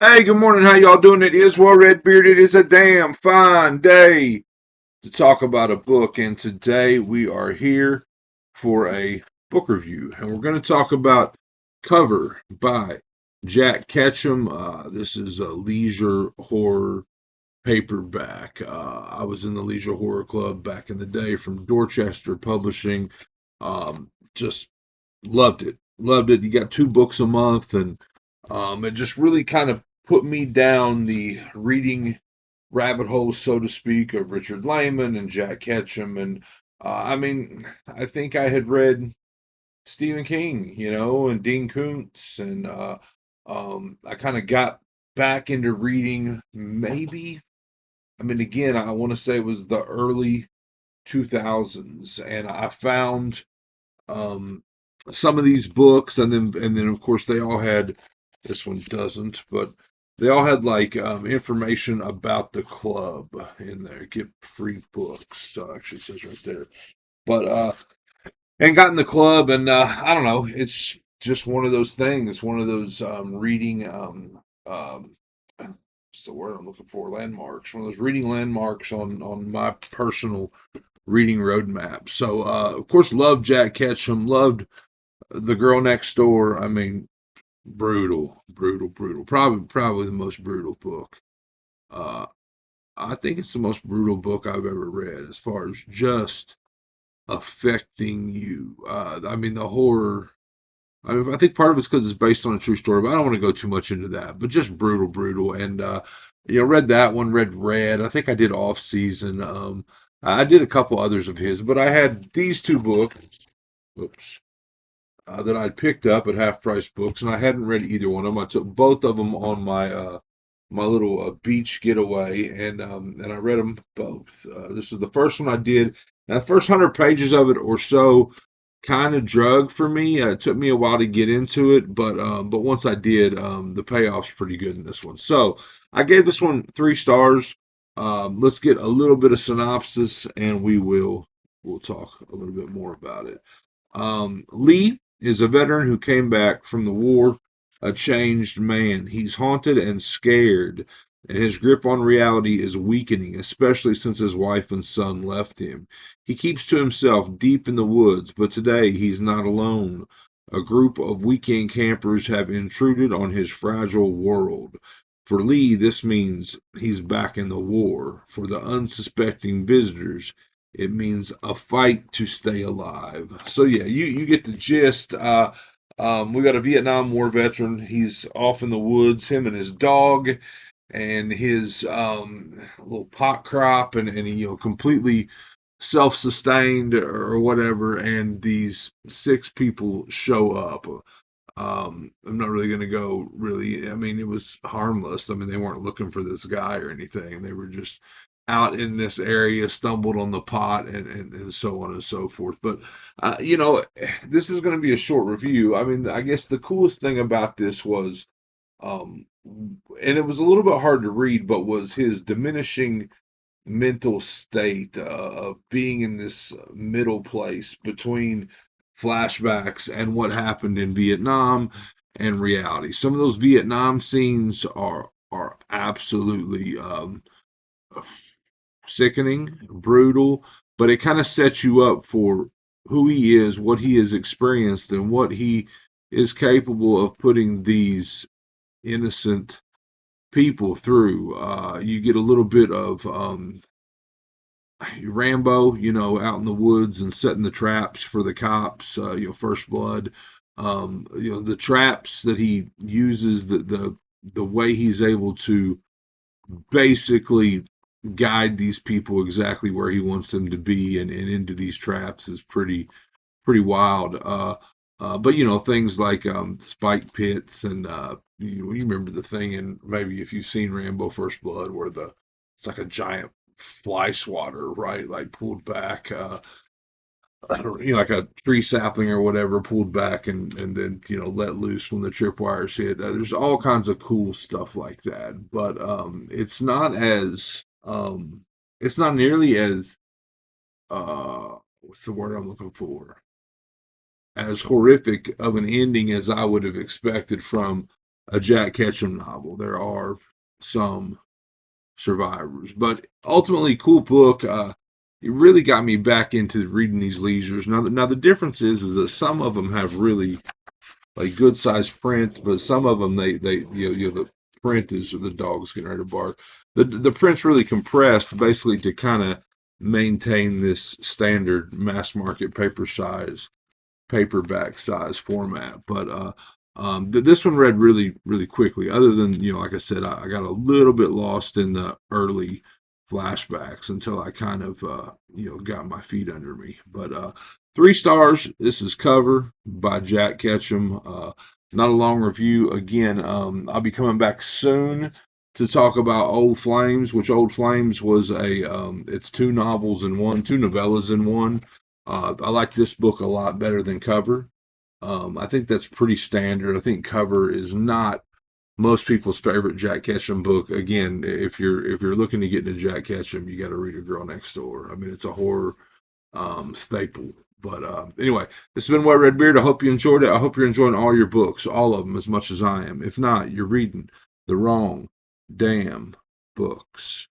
Hey, good morning. How y'all doing? It is Well Redbeard. It is a damn fine day to talk about a book, and today we are here for a book review, and we're going to talk about Cover by Jack Ketchum. This is a leisure horror paperback. I was in the Leisure Horror Club back in the day from Dorchester Publishing. Just loved it. Loved it. You got two books a month, and it just really kind of put me down the reading rabbit hole, so to speak, of Richard Lehman and Jack Ketchum. And I think I had read Stephen King, and Dean Koontz, and I kind of got back into reading. Maybe, again, I want to say it was the early 2000s, and I found um, some of these books, and then of course they all had. This one doesn't, but they all had like information about the club in there. Get free books. So actually it says right there. But and got in the club, and I don't know. It's just one of those things. One of those reading. What's the word I'm looking for? Landmarks. One of those reading landmarks on my personal reading roadmap. So of course, loved Jack Ketchum. Loved The Girl Next Door. Brutal, brutal, brutal. Probably the most brutal book. Uh, I think it's the most brutal book I've ever read as far as just affecting you. The horror. I think part of it's because it's based on a true story, but I don't want to go too much into that. But just brutal, brutal. And read that one. Read Red. I think I did Off Season. I did a couple others of his, but I had these two books. Oops. That I'd picked up at Half Price Books, and I hadn't read either one of them. I took both of them on my little beach getaway, and I read them both. This is the first one I did. Now, the first 100 pages of it or so kind of drug for me. It took me a while to get into it, but once I did, the payoff's pretty good in this one. So I gave this one 3 stars. Let's get a little bit of synopsis, and we'll talk a little bit more about it. Lee is a veteran who came back from the war a changed man. He's haunted and scared, and his grip on reality is weakening, especially since his wife and son left him. He keeps to himself deep in the woods, but today he's not alone. A group of weekend campers have intruded on his fragile world. For Lee, this means he's back in the war. For the unsuspecting visitors, it means a fight to stay alive. So yeah, you get the gist. We got a Vietnam War veteran. He's off in the woods, him and his dog, and his little pot crop, and he, completely self-sustained or whatever. And these 6 people show up. I'm not really going to go really. It was harmless. They weren't looking for this guy or anything. They were just out in this area, stumbled on the pot, and so on and so forth. But, this is going to be a short review. I guess the coolest thing about this was, and it was a little bit hard to read, but was his diminishing mental state of being in this middle place between flashbacks and what happened in Vietnam and reality. Some of those Vietnam scenes are absolutely sickening, brutal, but it kind of sets you up for who he is, what he has experienced, and what he is capable of putting these innocent people through. You get a little bit of Rambo, out in the woods and setting the traps for the cops. First Blood. The traps that he uses, the way he's able to basically guide these people exactly where he wants them to be and into these traps is pretty wild. But things like spike pits and you remember the thing, and maybe if you've seen Rambo First Blood, where it's like a giant fly swatter, right? Like pulled back, like a tree sapling or whatever, pulled back and then let loose when the tripwires hit. There's all kinds of cool stuff like that, but it's not nearly as what's the word I'm looking for? As horrific of an ending as I would have expected from a Jack Ketchum novel. There are some survivors, but ultimately, cool book. It really got me back into reading these leisures. Now the difference is that some of them have really like good sized print, but some of them the print is the dog's getting ready to bark. The print's really compressed, basically to kind of maintain this standard mass market paperback size format. But this one read really quickly. Other than like I said, I got a little bit lost in the early flashbacks until I kind of got my feet under me. But 3 stars. This is Cover by Jack Ketchum. Not a long review. Again, I'll be coming back soon to talk about Old Flames, which Old Flames was it's 2 novels in one, 2 novellas in one. I like this book a lot better than Cover. I think that's pretty standard. I think Cover is not most people's favorite Jack Ketchum book. Again, if you're looking to get into Jack Ketchum, you got to read A Girl Next Door. I mean, it's a horror staple. But anyway, this has been White Red Beard. I hope you enjoyed it. I hope you're enjoying all your books, all of them, as much as I am. If not, you're reading the wrong damn books.